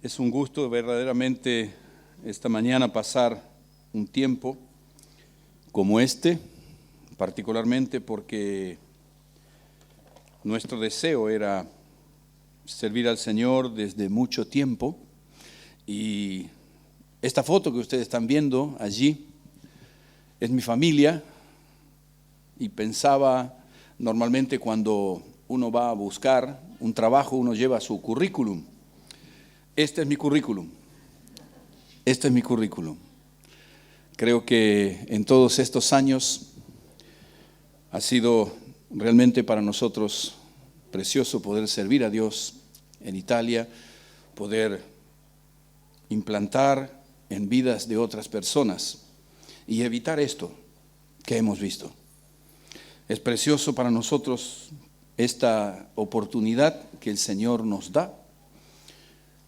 Es un gusto verdaderamente esta mañana pasar un tiempo como este, particularmente porque nuestro deseo era servir al Señor desde mucho tiempo. Y esta foto que ustedes están viendo allí es mi familia. Y pensaba, normalmente cuando uno va a buscar un trabajo, uno lleva su currículum. Este es mi currículum. Este es mi currículum. Creo que en todos estos años ha sido realmente para nosotros precioso poder servir a Dios en Italia, poder implantar en vidas de otras personas y evitar esto que hemos visto. Es precioso para nosotros esta oportunidad que el Señor nos da.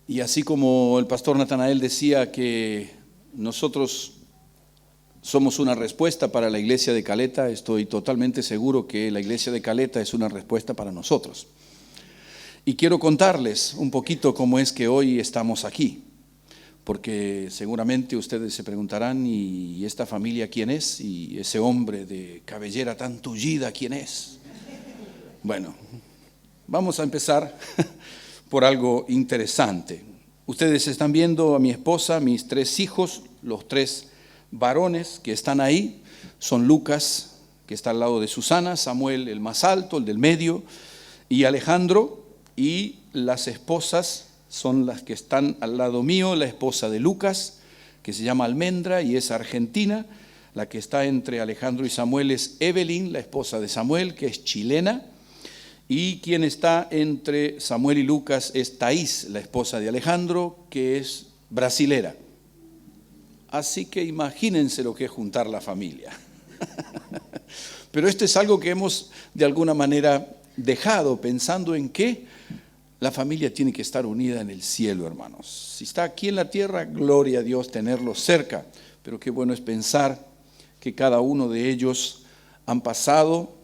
Y así como el pastor Natanael decía que nosotros somos una respuesta para la iglesia de Caleta, estoy totalmente seguro que la iglesia de Caleta es una respuesta para nosotros. Y quiero contarles un poquito cómo es que hoy estamos aquí, porque seguramente ustedes se preguntarán, ¿y esta familia quién es? ¿Y ese hombre de cabellera tan tullida quién es? Bueno, vamos a empezar por algo interesante. Ustedes están viendo a mi esposa, mis 3 hijos, los 3 varones que están ahí. Son Lucas, que está al lado de Susana, Samuel, el más alto, el del medio, y Alejandro. Y las esposas son las que están al lado mío, la esposa de Lucas, que se llama Almendra y es argentina. La que está entre Alejandro y Samuel es Evelyn, la esposa de Samuel, que es chilena. Y quien está entre Samuel y Lucas es Thaís, la esposa de Alejandro, que es brasilera. Así que imagínense lo que es juntar la familia. Pero esto es algo que hemos de alguna manera dejado, pensando en que la familia tiene que estar unida en el cielo, hermanos. Si está aquí en la tierra, gloria a Dios tenerlos cerca. Pero qué bueno es pensar que cada uno de ellos han pasado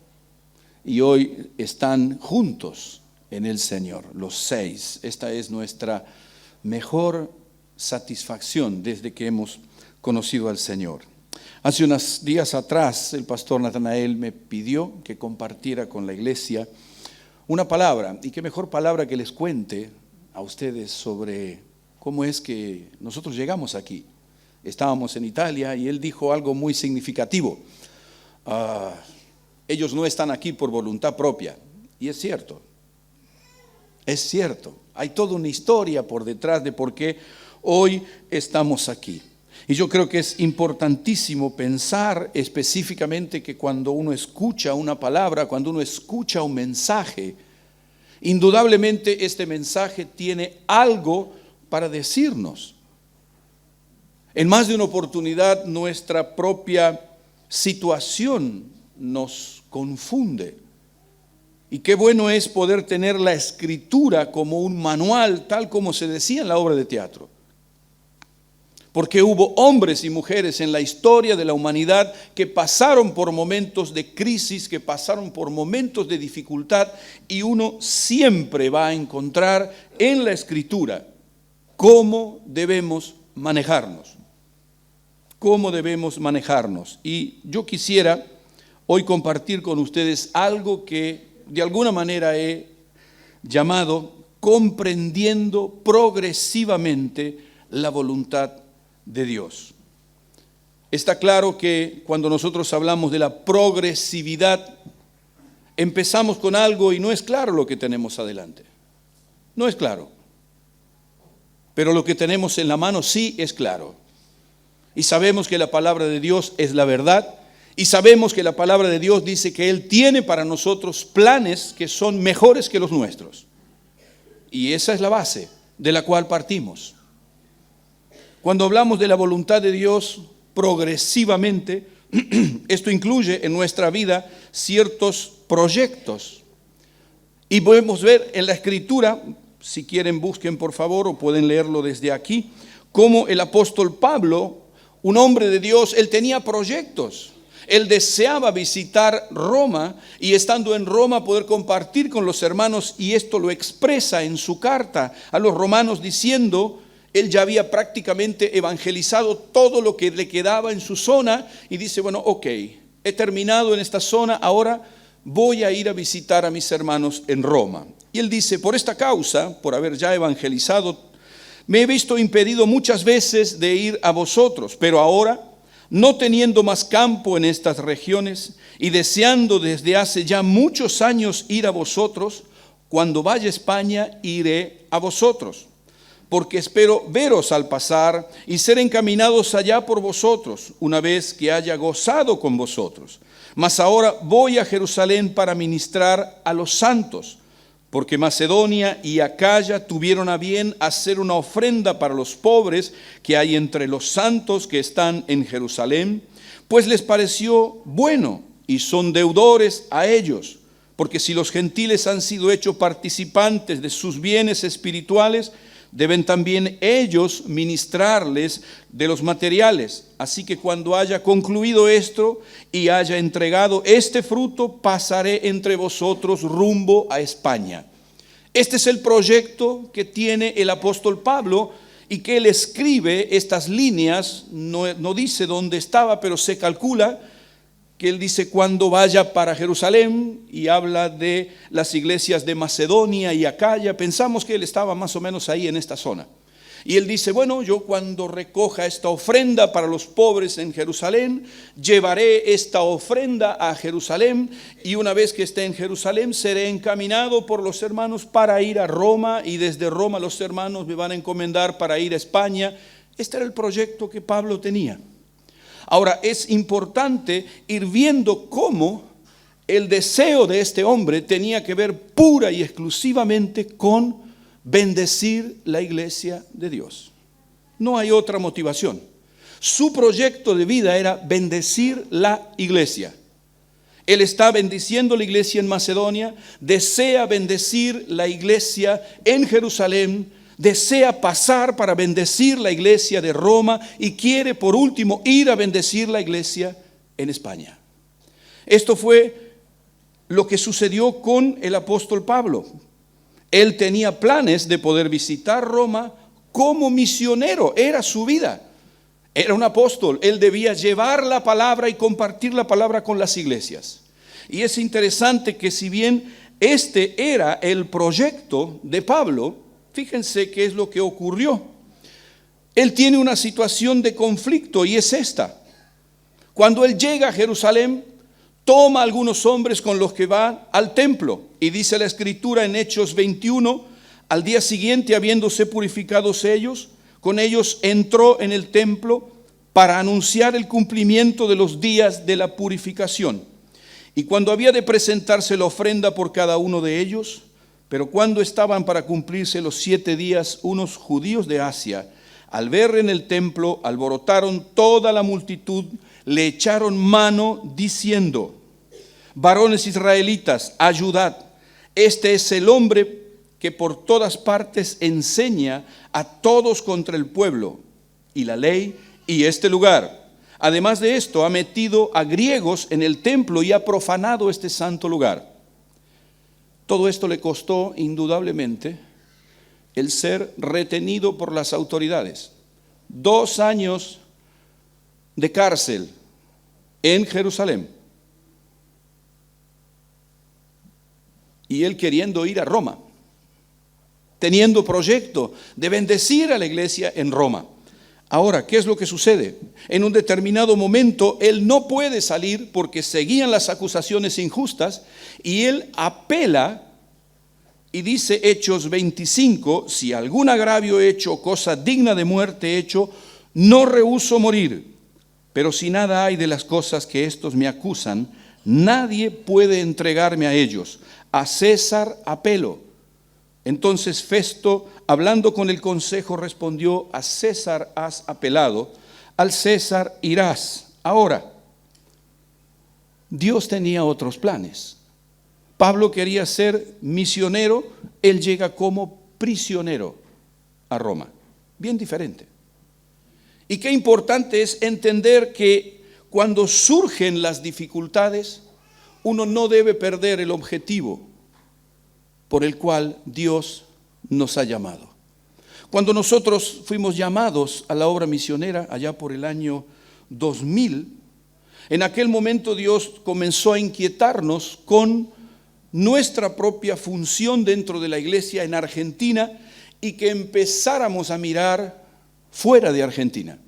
y hoy están juntos en el Señor, los 6. Esta es nuestra mejor satisfacción desde que hemos conocido al Señor. Hace unos días atrás, el pastor Natanael me pidió que compartiera con la iglesia una palabra, y qué mejor palabra que les cuente a ustedes sobre cómo es que nosotros llegamos aquí. Estábamos en Italia y él dijo algo muy significativo. Ellos no están aquí por voluntad propia. Y es cierto. Es cierto. Hay toda una historia por detrás de por qué hoy estamos aquí. Y yo creo que es importantísimo pensar específicamente que cuando uno escucha una palabra, cuando uno escucha un mensaje, indudablemente este mensaje tiene algo para decirnos. En más de una oportunidad, nuestra propia situación nos confunde. Y qué bueno es poder tener la Escritura como un manual, tal como se decía en la obra de teatro. Porque hubo hombres y mujeres en la historia de la humanidad que pasaron por momentos de crisis, que pasaron por momentos de dificultad, y uno siempre va a encontrar en la Escritura cómo debemos manejarnos. Cómo debemos manejarnos. Y yo quisiera hoy compartir con ustedes algo que de alguna manera he llamado comprendiendo progresivamente la voluntad de Dios. Está claro que cuando nosotros hablamos de la progresividad, empezamos con algo y no es claro lo que tenemos adelante. No es claro. Pero lo que tenemos en la mano sí es claro. Y sabemos que la palabra de Dios es la verdad. Y sabemos que la palabra de Dios dice que Él tiene para nosotros planes que son mejores que los nuestros. Y esa es la base de la cual partimos. Cuando hablamos de la voluntad de Dios progresivamente, esto incluye en nuestra vida ciertos proyectos. Y podemos ver en la Escritura, si quieren busquen por favor o pueden leerlo desde aquí, cómo el apóstol Pablo, un hombre de Dios, él tenía proyectos. Él deseaba visitar Roma y estando en Roma poder compartir con los hermanos, y esto lo expresa en su carta a los romanos diciendo, él ya había prácticamente evangelizado todo lo que le quedaba en su zona y dice, bueno, ok, he terminado en esta zona, ahora voy a ir a visitar a mis hermanos en Roma. Y él dice, por esta causa, por haber ya evangelizado, me he visto impedido muchas veces de ir a vosotros, pero ahora, no teniendo más campo en estas regiones y deseando desde hace ya muchos años ir a vosotros, cuando vaya a España iré a vosotros, porque espero veros al pasar y ser encaminados allá por vosotros, una vez que haya gozado con vosotros. Mas ahora voy a Jerusalén para ministrar a los santos, porque Macedonia y Acaya tuvieron a bien hacer una ofrenda para los pobres que hay entre los santos que están en Jerusalén, pues les pareció bueno y son deudores a ellos, porque si los gentiles han sido hechos participantes de sus bienes espirituales, deben también ellos ministrarles de los materiales. Así que cuando haya concluido esto y haya entregado este fruto, pasaré entre vosotros rumbo a España. Este es el proyecto que tiene el apóstol Pablo y que él escribe estas líneas, no dice dónde estaba, pero se calcula que él dice cuando vaya para Jerusalén y habla de las iglesias de Macedonia y Acaya. Pensamos que él estaba más o menos ahí en esta zona. Y él dice, bueno, yo cuando recoja esta ofrenda para los pobres en Jerusalén, llevaré esta ofrenda a Jerusalén y una vez que esté en Jerusalén seré encaminado por los hermanos para ir a Roma y desde Roma los hermanos me van a encomendar para ir a España. Este era el proyecto que Pablo tenía. Ahora, es importante ir viendo cómo el deseo de este hombre tenía que ver pura y exclusivamente con bendecir la iglesia de Dios. No hay otra motivación. Su proyecto de vida era bendecir la iglesia. Él está bendiciendo la iglesia en Macedonia, desea bendecir la iglesia en Jerusalén, desea pasar para bendecir la iglesia de Roma y quiere por último ir a bendecir la iglesia en España. Esto fue lo que sucedió con el apóstol Pablo. Él tenía planes de poder visitar Roma como misionero, era su vida. Era un apóstol, él debía llevar la palabra y compartir la palabra con las iglesias. Y es interesante que si bien este era el proyecto de Pablo, fíjense qué es lo que ocurrió. Él tiene una situación de conflicto y es esta. Cuando él llega a Jerusalén, toma a algunos hombres con los que va al templo. Y dice la escritura en Hechos 21, al día siguiente, habiéndose purificados ellos, con ellos entró en el templo para anunciar el cumplimiento de los días de la purificación. Y cuando había de presentarse la ofrenda por cada uno de ellos, pero cuando estaban para cumplirse los 7 días, unos judíos de Asia, al ver en el templo, alborotaron toda la multitud, le echaron mano diciendo: varones israelitas, ayudad, este es el hombre que por todas partes enseña a todos contra el pueblo y la ley y este lugar. Además de esto, ha metido a griegos en el templo y ha profanado este santo lugar. Todo esto le costó indudablemente el ser retenido por las autoridades. 2 años de cárcel en Jerusalén. Y él queriendo ir a Roma, teniendo proyecto de bendecir a la iglesia en Roma. Ahora, ¿qué es lo que sucede? En un determinado momento, él no puede salir porque seguían las acusaciones injustas y él apela y dice Hechos 25, si algún agravio he hecho, cosa digna de muerte he hecho, no rehúso morir. Pero si nada hay de las cosas que estos me acusan, nadie puede entregarme a ellos. A César apelo. Entonces Festo, hablando con el consejo, respondió: a César has apelado, al César irás. Ahora, Dios tenía otros planes. Pablo quería ser misionero, él llega como prisionero a Roma. Bien diferente. Y qué importante es entender que cuando surgen las dificultades, uno no debe perder el objetivo por el cual Dios nos ha llamado. Cuando nosotros fuimos llamados a la obra misionera allá por el año 2000, en aquel momento Dios comenzó a inquietarnos con nuestra propia función dentro de la iglesia en Argentina y que empezáramos a mirar fuera de Argentina.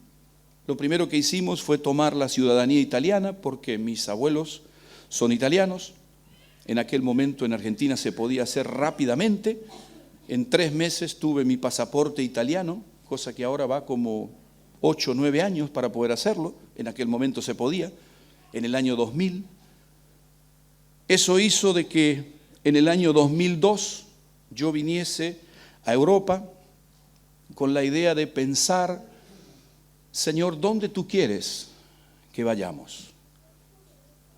Lo primero que hicimos fue tomar la ciudadanía italiana porque mis abuelos son italianos. En aquel momento en Argentina se podía hacer rápidamente. En 3 meses tuve mi pasaporte italiano, cosa que ahora va como 8 o 9 años para poder hacerlo. En aquel momento se podía, en el año 2000. Eso hizo de que en el año 2002 yo viniese a Europa con la idea de pensar, Señor, ¿dónde tú quieres que vayamos?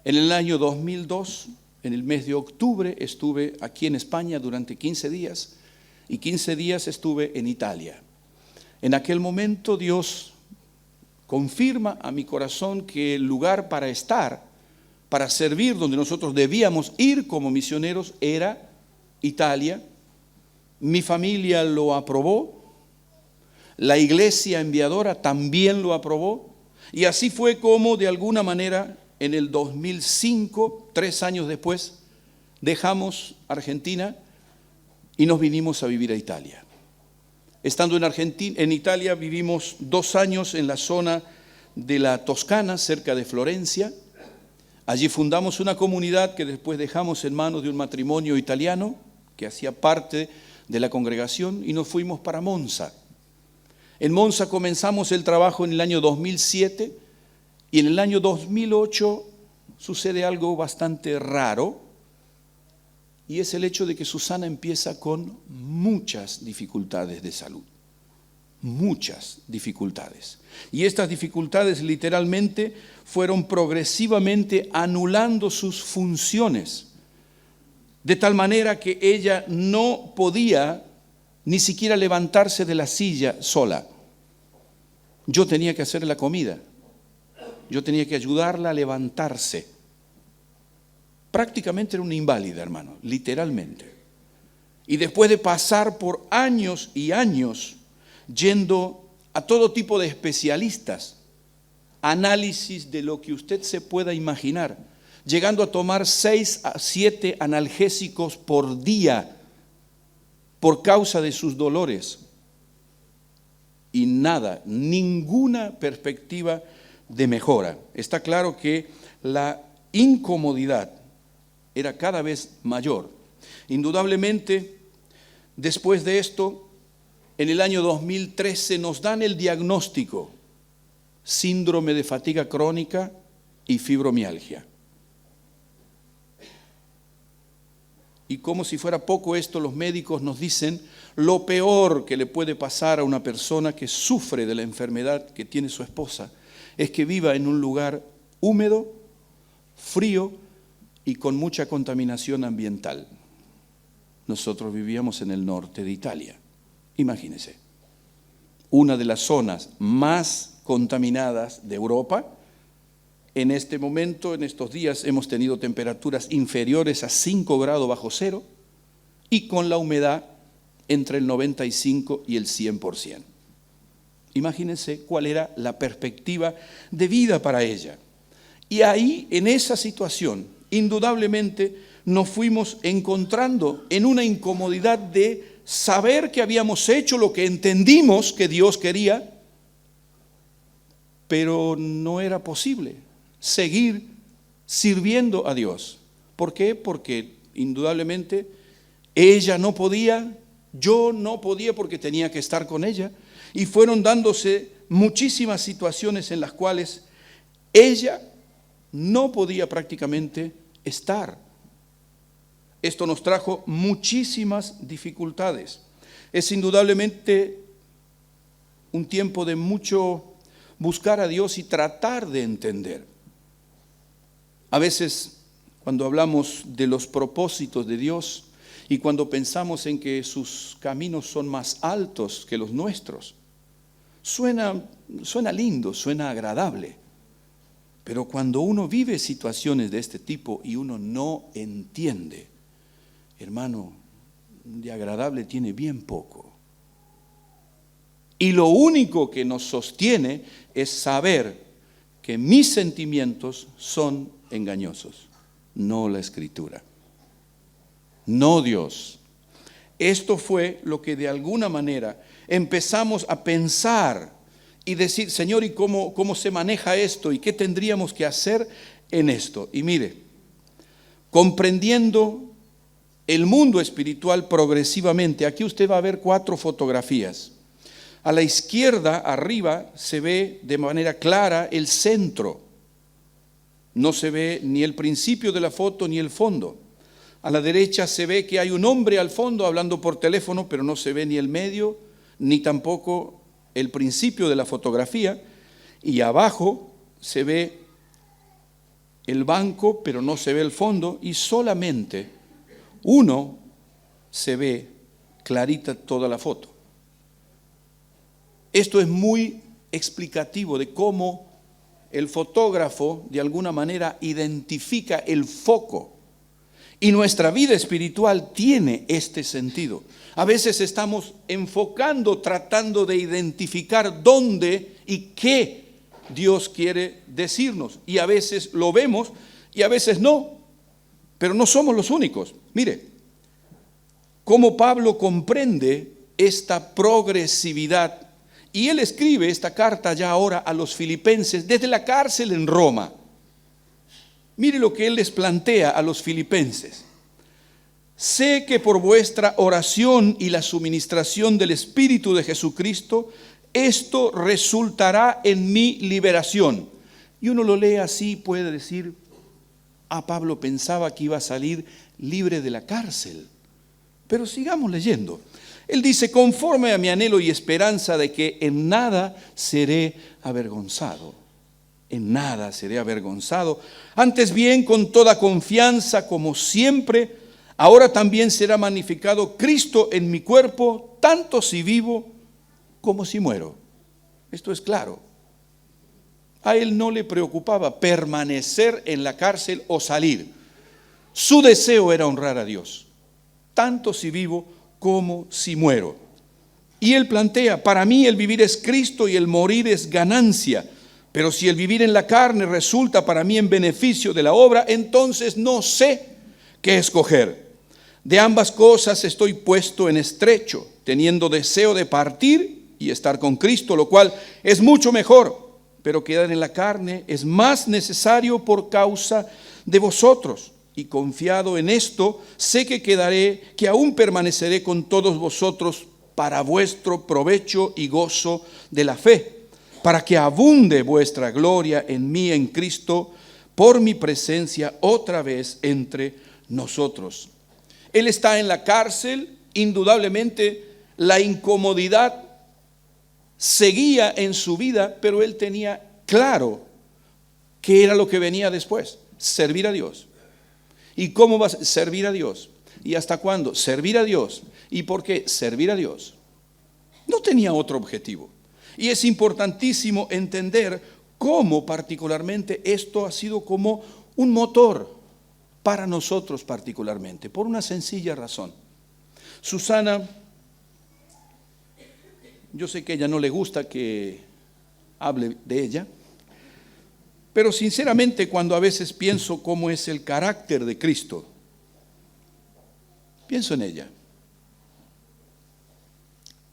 En el año 2002, en el mes de octubre, estuve aquí en España durante 15 días y 15 días estuve en Italia. En aquel momento Dios confirma a mi corazón que el lugar para estar, para servir, donde nosotros debíamos ir como misioneros, era Italia. Mi familia lo aprobó, la iglesia enviadora también lo aprobó, y así fue como de alguna manera en el 2005, 3 años después, dejamos Argentina y nos vinimos a vivir a Italia. Estando en Italia vivimos 2 años en la zona de la Toscana, cerca de Florencia. Allí fundamos una comunidad que después dejamos en manos de un matrimonio italiano que hacía parte de la congregación y nos fuimos para Monza. En Monza comenzamos el trabajo en el año 2007 y en el año 2008 sucede algo bastante raro y es el hecho de que Susana empieza con muchas dificultades de salud. Muchas dificultades. Y estas dificultades literalmente fueron progresivamente anulando sus funciones, de tal manera que ella no podía ni siquiera levantarse de la silla sola. Yo tenía que hacer la comida, yo tenía que ayudarla a levantarse. Prácticamente era una inválida, hermano, literalmente. Y después de pasar por años y años yendo a todo tipo de especialistas, análisis de lo que usted se pueda imaginar, llegando a tomar 6 a 7 analgésicos por día por causa de sus dolores, y nada, ninguna perspectiva de mejora. Está claro que la incomodidad era cada vez mayor. Indudablemente, después de esto, en el año 2013 nos dan el diagnóstico: síndrome de fatiga crónica y fibromialgia. Y como si fuera poco esto, los médicos nos dicen lo peor que le puede pasar a una persona que sufre de la enfermedad que tiene su esposa es que viva en un lugar húmedo, frío y con mucha contaminación ambiental. Nosotros vivíamos en el norte de Italia. Imagínense, una de las zonas más contaminadas de Europa. En este momento, en estos días, hemos tenido temperaturas inferiores a 5 grados bajo cero y con la humedad entre el 95 y el 100%. Imagínense cuál era la perspectiva de vida para ella. Y ahí, en esa situación, indudablemente nos fuimos encontrando en una incomodidad de saber que habíamos hecho lo que entendimos que Dios quería, pero no era posible seguir sirviendo a Dios. ¿Por qué? Porque indudablemente ella no podía, yo no podía porque tenía que estar con ella, y fueron dándose muchísimas situaciones en las cuales ella no podía prácticamente estar. Esto nos trajo muchísimas dificultades. Es indudablemente un tiempo de mucho buscar a Dios y tratar de entender. A veces, cuando hablamos de los propósitos de Dios y cuando pensamos en que sus caminos son más altos que los nuestros, suena lindo, suena agradable. Pero cuando uno vive situaciones de este tipo y uno no entiende, hermano, de agradable tiene bien poco. Y lo único que nos sostiene es saber que mis sentimientos son engañosos, no la Escritura, no Dios. Esto fue lo que de alguna manera empezamos a pensar y decir, Señor, ¿y cómo se maneja esto? ¿Y qué tendríamos que hacer en esto? Y mire, comprendiendo el mundo espiritual progresivamente, aquí usted va a ver 4 fotografías. A la izquierda, arriba, se ve de manera clara el centro. No se ve ni el principio de la foto ni el fondo. A la derecha se ve que hay un hombre al fondo hablando por teléfono, pero no se ve ni el medio, ni tampoco el principio de la fotografía. Y abajo se ve el banco, pero no se ve el fondo, y solamente uno se ve clarita toda la foto. Esto es muy explicativo de cómo el fotógrafo de alguna manera identifica el foco. Y nuestra vida espiritual tiene este sentido. A veces estamos enfocando, tratando de identificar dónde y qué Dios quiere decirnos. Y a veces lo vemos y a veces no. Pero no somos los únicos. Mire, cómo Pablo comprende esta progresividad. Y él escribe esta carta ya ahora a los filipenses desde la cárcel en Roma. Mire lo que él les plantea a los filipenses. Sé que por vuestra oración y la suministración del Espíritu de Jesucristo, esto resultará en mi liberación. Y uno lo lee así, puede decir, Pablo pensaba que iba a salir libre de la cárcel. Pero sigamos leyendo. Él dice, conforme a mi anhelo y esperanza de que en nada seré avergonzado. En nada seré avergonzado. Antes bien, con toda confianza, como siempre, ahora también será magnificado Cristo en mi cuerpo, tanto si vivo como si muero. Esto es claro. A él no le preocupaba permanecer en la cárcel o salir. Su deseo era honrar a Dios, tanto si vivo como si muero. Y él plantea, para mí el vivir es Cristo y el morir es ganancia. Pero si el vivir en la carne resulta para mí en beneficio de la obra, entonces no sé qué escoger. De ambas cosas estoy puesto en estrecho, teniendo deseo de partir y estar con Cristo, lo cual es mucho mejor. Pero quedar en la carne es más necesario por causa de vosotros. Y confiado en esto, sé que aún permaneceré con todos vosotros para vuestro provecho y gozo de la fe, para que abunde vuestra gloria en mí, en Cristo, por mi presencia otra vez entre nosotros. Él está en la cárcel, indudablemente la incomodidad seguía en su vida, pero él tenía claro qué era lo que venía después: servir a Dios. ¿Y cómo vas a servir a Dios? ¿Y hasta cuándo? Servir a Dios. ¿Y por qué? Servir a Dios. No tenía otro objetivo. Y es importantísimo entender cómo particularmente esto ha sido como un motor para nosotros particularmente, por una sencilla razón. Susana, yo sé que a ella no le gusta que hable de ella, pero sinceramente cuando a veces pienso cómo es el carácter de Cristo, pienso en ella.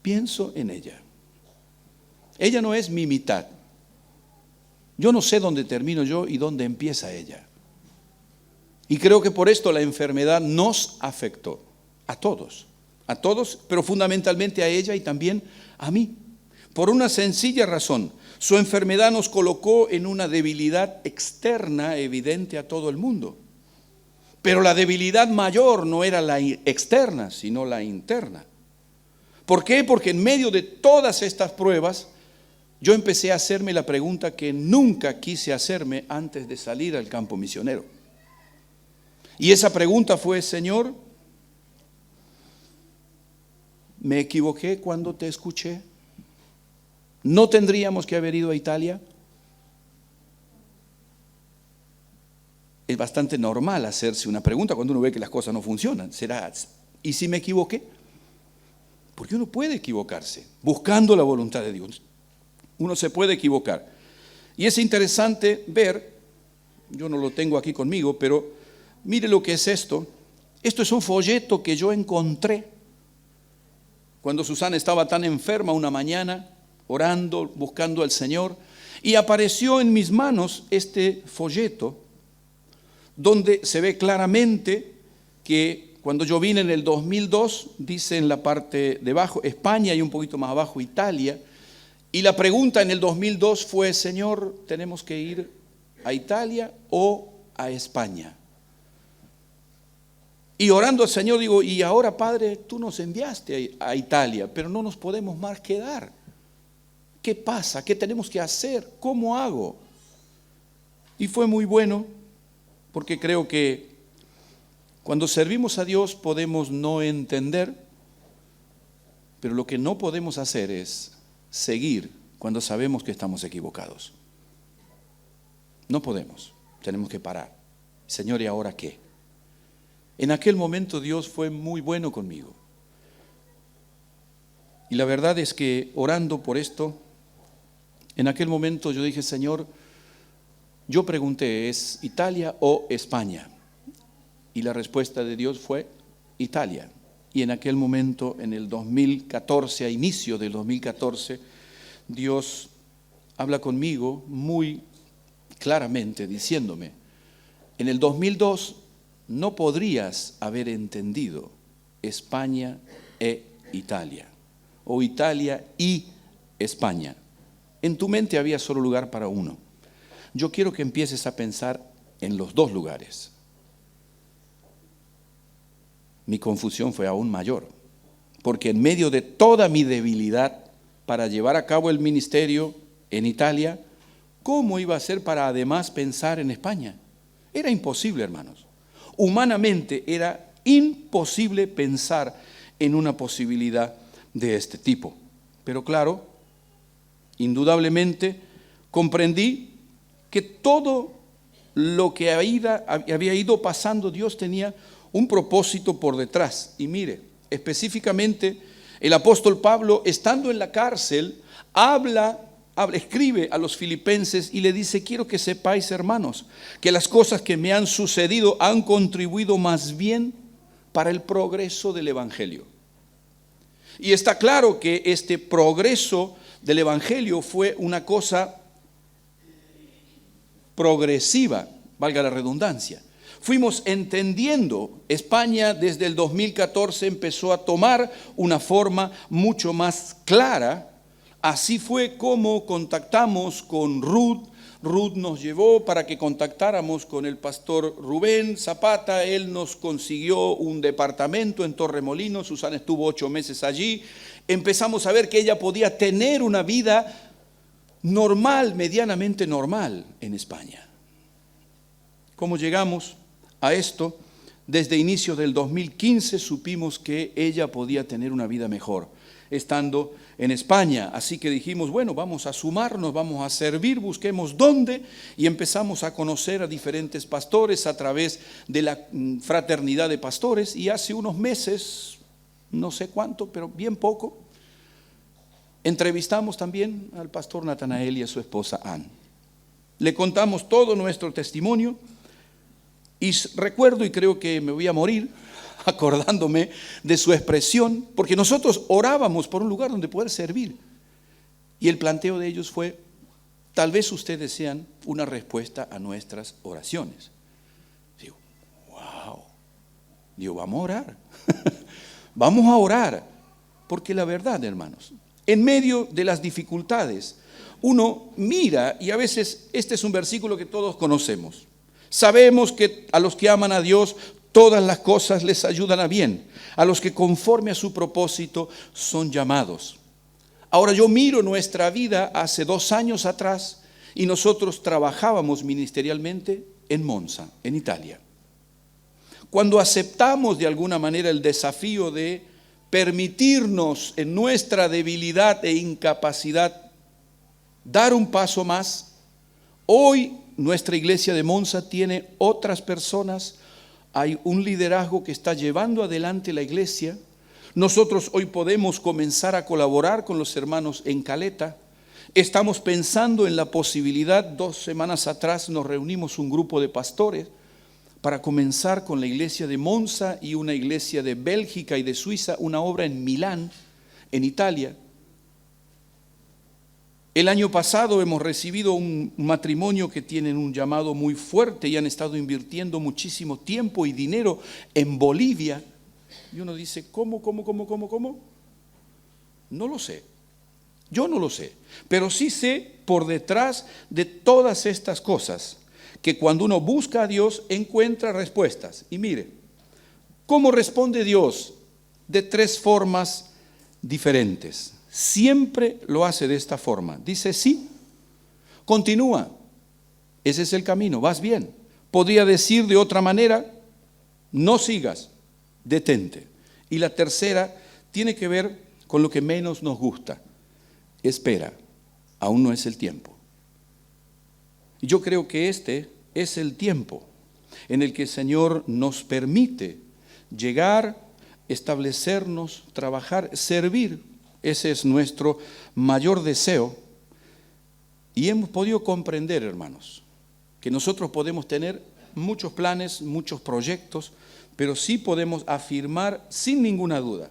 Pienso en ella. Ella no es mi mitad. Yo no sé dónde termino yo y dónde empieza ella. Y creo que por esto la enfermedad nos afectó a todos, pero fundamentalmente a ella y también a mí. Por una sencilla razón: su enfermedad nos colocó en una debilidad externa evidente a todo el mundo. Pero la debilidad mayor no era la externa, sino la interna. ¿Por qué? Porque en medio de todas estas pruebas, yo empecé a hacerme la pregunta que nunca quise hacerme antes de salir al campo misionero. Y esa pregunta fue: Señor, ¿me equivoqué cuando te escuché? ¿No tendríamos que haber ido a Italia? es bastante normal hacerse una pregunta cuando uno ve que las cosas no funcionan. ¿Será? ¿Y si me equivoqué? Porque uno puede equivocarse, buscando la voluntad de Dios. Uno se puede equivocar. Y es interesante ver, yo no lo tengo aquí conmigo, pero mire lo que es esto. Esto es un folleto que yo encontré cuando Susana estaba tan enferma una mañana, orando, buscando al Señor, y apareció en mis manos este folleto, donde se ve claramente que cuando yo vine en el 2002, dice en la parte de abajo España y un poquito más abajo Italia, y la pregunta en el 2002 fue: Señor, ¿tenemos que ir a Italia o a España? Y orando al Señor digo: y ahora, Padre, tú nos enviaste a Italia, pero no nos podemos más quedar. ¿Qué pasa? ¿Qué tenemos que hacer? ¿Cómo hago? Y fue muy bueno, porque creo que cuando servimos a Dios podemos no entender, pero lo que no podemos hacer es seguir cuando sabemos que estamos equivocados. No podemos, tenemos que parar. Señor, ¿y ahora qué? En aquel momento Dios fue muy bueno conmigo. Y la verdad es que orando por esto, en aquel momento yo dije: Señor, yo pregunté, ¿es Italia o España? Y la respuesta de Dios fue Italia. Y en aquel momento, en el 2014, a inicio del 2014, Dios habla conmigo muy claramente diciéndome: en el 2002 no podrías haber entendido España e Italia, o Italia y España. En tu mente había solo lugar para uno. Yo quiero que empieces a pensar en los dos lugares. Mi confusión fue aún mayor, porque en medio de toda mi debilidad para llevar a cabo el ministerio en Italia, ¿cómo iba a ser para además pensar en España? Era imposible, hermanos. Humanamente era imposible pensar en una posibilidad de este tipo. Pero claro, indudablemente comprendí que todo lo que había ido pasando, Dios tenía un propósito por detrás. Y mire, específicamente el apóstol Pablo, estando en la cárcel, escribe a los filipenses y le dice: quiero que sepáis, hermanos, que las cosas que me han sucedido han contribuido más bien para el progreso del evangelio. Y está claro que este progreso del evangelio fue una cosa progresiva, valga la redundancia. Fuimos entendiendo, España desde el 2014 empezó a tomar una forma mucho más clara. Así fue como contactamos con Ruth. Ruth nos llevó para que contactáramos con el pastor Rubén Zapata. Él nos consiguió un departamento en Torremolinos. Susana estuvo 8 meses allí. Empezamos a ver que ella podía tener una vida normal, medianamente normal en España. ¿Cómo llegamos a esto? Desde inicio del 2015 supimos que ella podía tener una vida mejor estando en España. Así que dijimos: bueno, vamos a sumarnos, vamos a servir, busquemos dónde, y empezamos a conocer a diferentes pastores a través de la fraternidad de pastores. Y hace unos meses, no sé cuánto, pero bien poco, entrevistamos también al pastor Natanael y a su esposa Ann. Le contamos todo nuestro testimonio. Y recuerdo, y creo que me voy a morir acordándome de su expresión, porque nosotros orábamos por un lugar donde poder servir. Y el planteo de ellos fue: tal vez ustedes desean una respuesta a nuestras oraciones. Digo: wow. Digo, vamos a orar. Vamos a orar. Porque la verdad, hermanos, en medio de las dificultades, uno mira, y a veces este es un versículo que todos conocemos. Sabemos que a los que aman a Dios, todas las cosas les ayudan a bien, a los que conforme a su propósito son llamados. Ahora yo miro nuestra vida hace 2 años atrás y nosotros trabajábamos ministerialmente en Monza, en Italia. Cuando aceptamos de alguna manera el desafío de permitirnos en nuestra debilidad e incapacidad dar un paso más, Hoy nuestra iglesia de Monza tiene otras personas, hay un liderazgo que está llevando adelante la iglesia. Nosotros hoy podemos comenzar a colaborar con los hermanos en Caleta. Estamos pensando en la posibilidad, 2 semanas atrás nos reunimos un grupo de pastores para comenzar con la iglesia de Monza y una iglesia de Bélgica y de Suiza, una obra en Milán, en Italia. El año pasado hemos recibido un matrimonio que tienen un llamado muy fuerte y han estado invirtiendo muchísimo tiempo y dinero en Bolivia. Y uno dice, ¿cómo? No lo sé. Yo no lo sé. Pero sí sé por detrás de todas estas cosas que cuando uno busca a Dios encuentra respuestas. Y mire, ¿cómo responde Dios? De 3 formas diferentes. Siempre lo hace de esta forma. Dice sí, continúa. Ese es el camino, vas bien. Podría decir de otra manera, no sigas, detente. Y la tercera tiene que ver con lo que menos nos gusta. Espera, aún no es el tiempo. Yo creo que este es el tiempo en el que el Señor nos permite llegar, establecernos, trabajar, servir. Ese es nuestro mayor deseo. Y hemos podido comprender, hermanos, que nosotros podemos tener muchos planes, muchos proyectos, pero sí podemos afirmar sin ninguna duda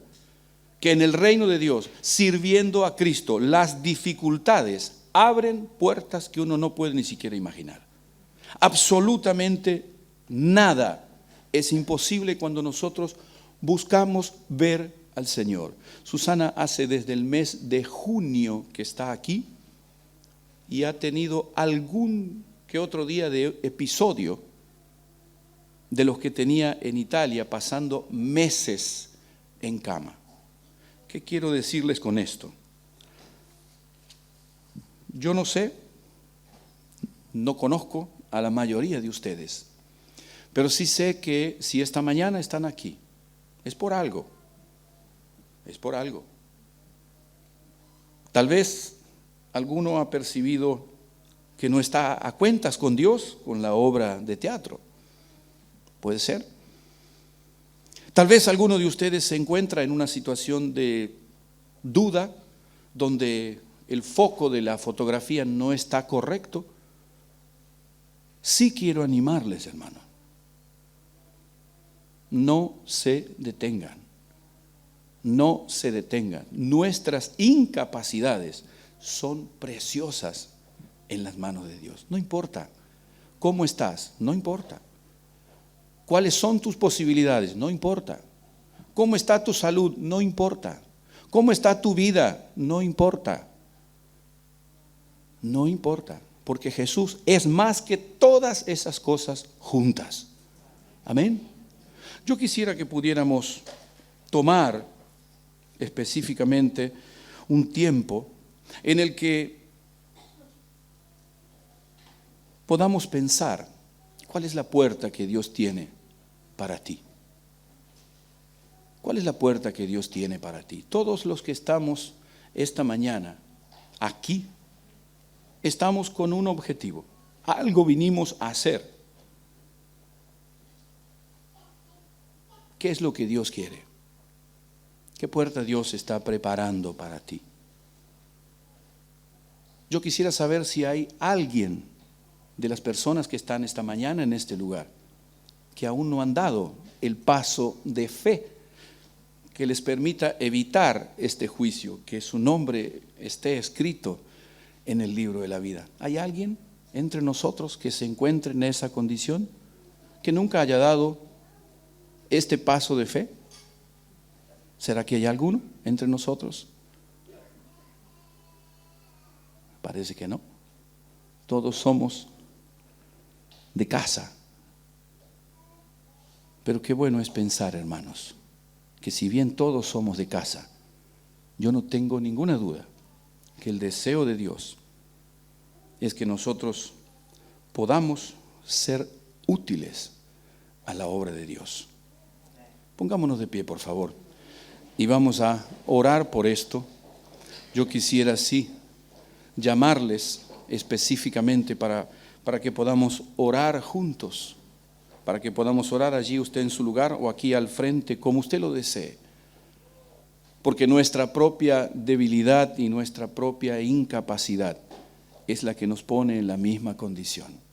que en el reino de Dios, sirviendo a Cristo, las dificultades abren puertas que uno no puede ni siquiera imaginar. Absolutamente nada es imposible cuando nosotros buscamos ver al Señor. Susana hace desde el mes de junio que está aquí y ha tenido algún que otro día de episodio de los que tenía en Italia, pasando meses en cama. ¿Qué quiero decirles con esto? Yo no sé, no conozco a la mayoría de ustedes, pero sí sé que si esta mañana están aquí, es por algo. Es por algo. Tal vez alguno ha percibido que no está a cuentas con Dios, con la obra de teatro. Puede ser. Tal vez alguno de ustedes se encuentra en una situación de duda, donde el foco de la fotografía no está correcto. Sí quiero animarles, hermano. No se detengan. No se detengan. Nuestras incapacidades son preciosas en las manos de Dios. No importa cómo estás, no importa. ¿Cuáles son tus posibilidades? No importa. ¿Cómo está tu salud? No importa. ¿Cómo está tu vida? No importa. No importa, porque Jesús es más que todas esas cosas juntas. Amén. Yo quisiera que pudiéramos tomar específicamente un tiempo en el que podamos pensar cuál es la puerta que Dios tiene para ti. ¿Cuál es la puerta que Dios tiene para ti? Todos los que estamos esta mañana aquí, estamos con un objetivo. Algo vinimos a hacer. ¿Qué es lo que Dios quiere? ¿Qué puerta Dios está preparando para ti? Yo quisiera saber si hay alguien de las personas que están esta mañana en este lugar que aún no han dado el paso de fe que les permita evitar este juicio, que su nombre esté escrito en el libro de la vida. ¿Hay alguien entre nosotros que se encuentre en esa condición, que nunca haya dado este paso de fe? ¿Será que hay alguno entre nosotros? Parece que no. Todos somos de casa. Pero qué bueno es pensar, hermanos, que si bien todos somos de casa, yo no tengo ninguna duda que el deseo de Dios es que nosotros podamos ser útiles a la obra de Dios. Pongámonos de pie, por favor, y vamos a orar por esto. Yo quisiera, sí, llamarles específicamente para para que podamos orar juntos, para que podamos orar allí usted en su lugar o aquí al frente, como usted lo desee. Porque nuestra propia debilidad y nuestra propia incapacidad es la que nos pone en la misma condición.